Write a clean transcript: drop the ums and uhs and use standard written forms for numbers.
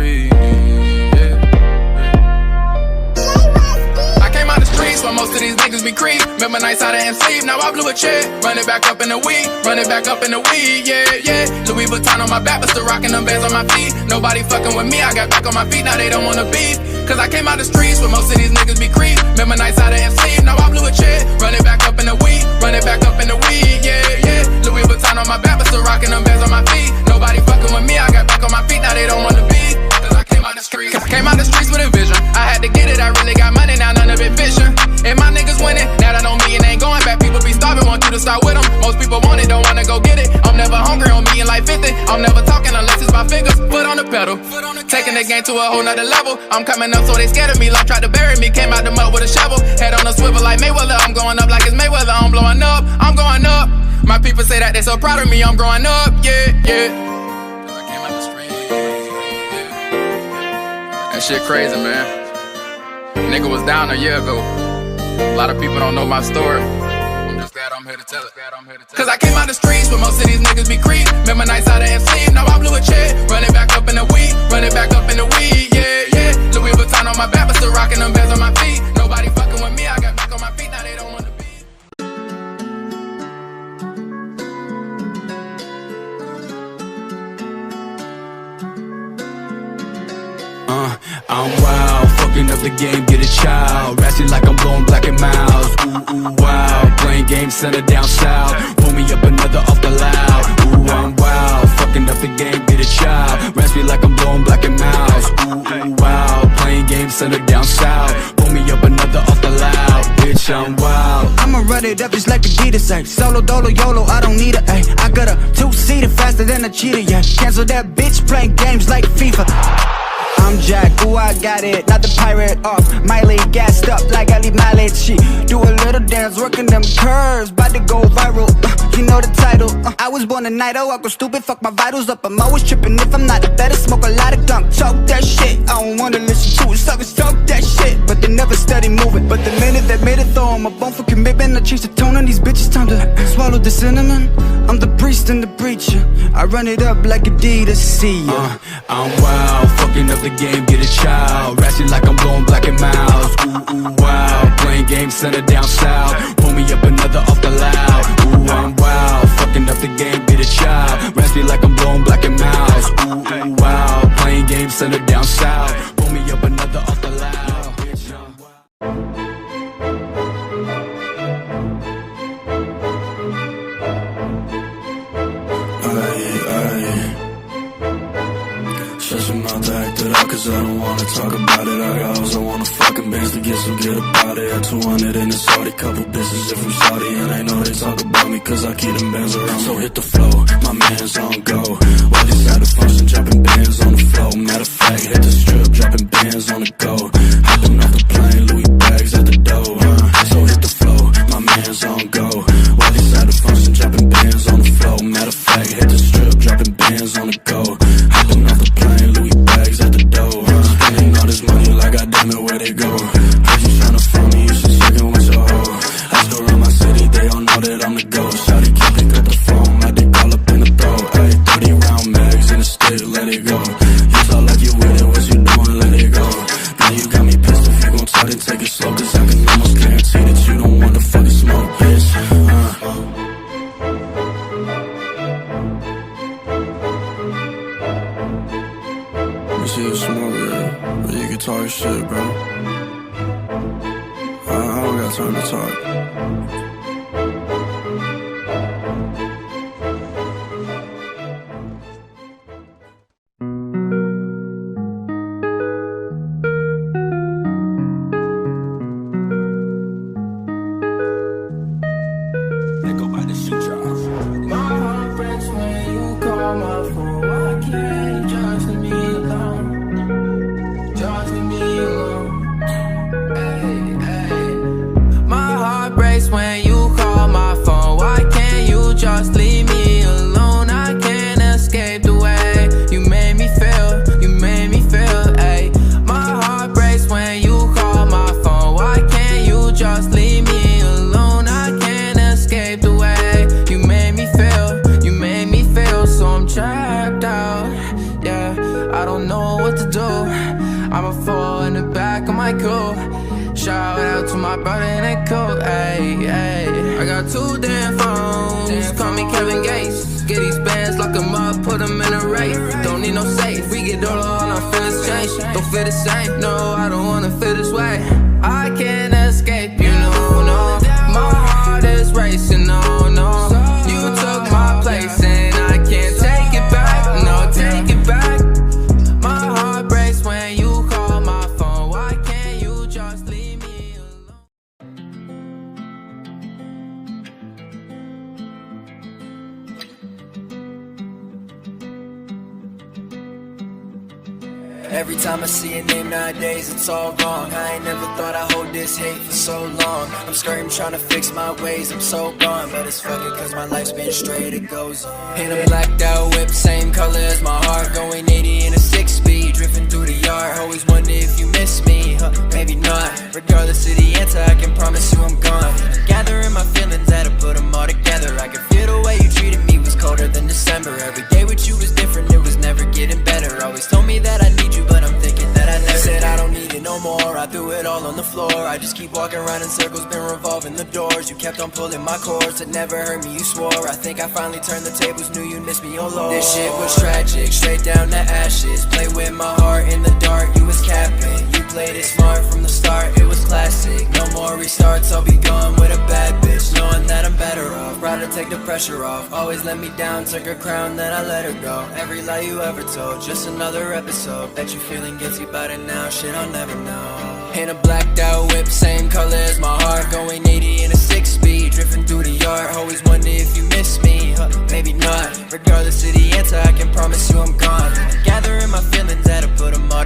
street. I came out the streets where most of these niggas be creep. Remember nights out and sleep, now I blew a check. Run it back up in the weed, run it back up in the weed, yeah, yeah. Louis Vuitton on my back, but still rocking them bands on my feet. Nobody fucking with me, I got back on my feet, now they don't wanna beef. Cause I came out the streets where most of these niggas be creep. Remember nights out and sleep, now I blew a check. Run it back up in the weed, run it back up in the weed, yeah, yeah. Louis Vuitton on my back, but still rocking them bands on my feet. Nobody fucking with me, I got back on my feet, now they don't wanna beef. Cause I came out the streets, came out the streets with a vision. I had to get it, I really got money, now none of it fishing. And my niggas winning, now that on me and ain't going back. People be starving, want you to start with them. Most people want it, don't wanna go get it. I'm never hungry on me and like 50. I'm never talking unless it's my fingers. Foot on the pedal, taking the game to a whole nother level. I'm coming up so they scared of me. Life tried to bury me, came out the mud with a shovel. Head on a swivel like Mayweather. I'm going up like it's Mayweather. I'm blowing up, I'm going up. My people say that they so proud of me. I'm growing up, yeah, yeah. I came out the street, yeah. That shit crazy, man. Nigga was down a year ago. A lot of people don't know my story. I'm just glad I'm here to tell it. Cause I came out the streets where most of these niggas be creep. Remember nights out and sleep, now I blew a check. Run it back up in the weed, run it back up in the weed, yeah, yeah. Louis Vuitton on my back, but still rocking them bands on my feet. Nobody fucking with me, I got back on my feet, now they don't wanna be. I'm wild, fucking up the game, get a child. Ratchet like I'm blowing black and miles. Ooh, ooh, wow, playing games, center down south. Pull me up another off the loud. Ooh, I'm wild, fucking up the game, get a child. Ratchet like I'm blowing black and miles. Ooh, ooh, wow, playing games, center down south. Pull me up another off the loud. Bitch, I'm wild. I'ma run it up just like Adidas, ayy. Solo, dolo, YOLO, I don't need a, ayy. I got a two-seater faster than a cheetah, yeah. Cancel that bitch playing games like FIFA. I'm Jack, ooh I got it, not the pirate off. Miley gassed up like I leave mileage. She do a little dance, working them curves, bout to go viral. You know the title. I was born a night, I go stupid, fuck my vitals up. I'm always tripping if I'm not a better. Smoke a lot of gunk, talk that shit. I don't wanna listen to it, suckers talk that shit, but they never steady moving. But the minute that made it, throw 'em a bone for commitment. I change the tone on these bitches, time to swallow the cinnamon. I'm the priest and the preacher, I run it up like Adidas, see ya. I'm wild, fucking up the game, get a child. Ratchet like I'm blowing black and miles. Ooh, ooh, wow, playing games, center down south. Pull me up another off the loud. Ooh, I'm wild, fucking up the game, get a child. Ratchet like I'm blowing black and miles. Ooh, ooh, wow, playing games, center down south. Pull me up another off the loud. Bitch, I'm wild. Shut your mouth, act it out, cause I don't wanna talk about it. I got hoes, I wanna fucking bands to get, so get about it. At 200 in the Saudi, couple bitches in from Saudi, and I know they talk about me, cause I keep them bands around. So hit the flow, my man's on go. While these at the function, dropping bands on the flow. Matter of fact, hit the strip, dropping bands on the go. Hopping off the plane, Louis bags at the door. So hit the flow, my man's on go. While these at the function, dropping bands on the flow. Matter of fact, hit the strip, dropping bands on the go. Hopping off the plane, Louis bags at the door. Spending all this money like I damn it, where they go? Cause you tryna phone me, you should check in with your hoe. I still around my city, they all know that I'm the ghost. Shawty can't pick up the phone, I dig all up in the throat. Ay, 30 round mags in the stick, let it go. You talk like you with it, what you doing, let it go. Now you got me pissed, if you gon' try to take it slow, cause I can almost guarantee that you don't want to fucking smoke, bitch. See you smoke, yeah. But you can talk shit, bro. I don't got time to talk. They go by the shoe drops. My heart breaks when you call my phone. Why can't you just leave me alone? Just leave me alone. Hey, hey. My heart breaks when 504 in the back of my coupe. Shout out to my brother in that coat, ayy, ayy. I got 2 damn phones, call me Kevin Gates. Get these bands, lock them up, put them in a race. Don't need no safe, we get dollar on our feelings change. Don't feel the same, no, I don't wanna feel this way. I can't escape, you know, no. My heart is racing, no, no. You took my place and I can't take it back, no, take it back. My heart breaks when you call my phone. Why can't you just leave me alone? Every time I see a name nowadays, it's all wrong. I ain't never thought I'd hold this hate for so long. I'm skirting, trying to fix my ways, I'm so gone. But it's fucking cause my life's been straight, it goes on. In a blacked out whip, same color as my heart. Going 80 in a 6-speed, drifting through the yard. Always wonder if you miss me, huh, maybe not. Regardless of the answer, I can promise you I'm gone. Gathering my feelings, had to put them all together. I could feel the way you treated me was colder than December. Every day with you was different, it was never getting better. Always told me that I need you, but I'm thinking that I never said I don't need it no more. I threw it all on the floor. I just keep walking around in circles, been revolving the doors. You kept on pulling my cords, it never hurt me, you swore. I think I finally turned the tables, knew you missed me, oh Lord. This shit was tragic, straight down to ashes. Play with my heart in the dark, you was capping. You played it smart from the start, it was classic. No more restarts, I'll be gone with a bad bitch, knowing that I'm better off. Rather take the pressure off, always let me down, took her crown, then I let her go. Every lie you ever told, just another episode. Bet you feeling guilty about it now, shit I'll never know. In a blacked out whip, same color as my heart. Going 80 in a 6-speed, drifting through the yard. Always wonder if you miss me, huh, maybe not. Regardless of the answer, I can promise you I'm gone. Gathering my feelings, had to put them all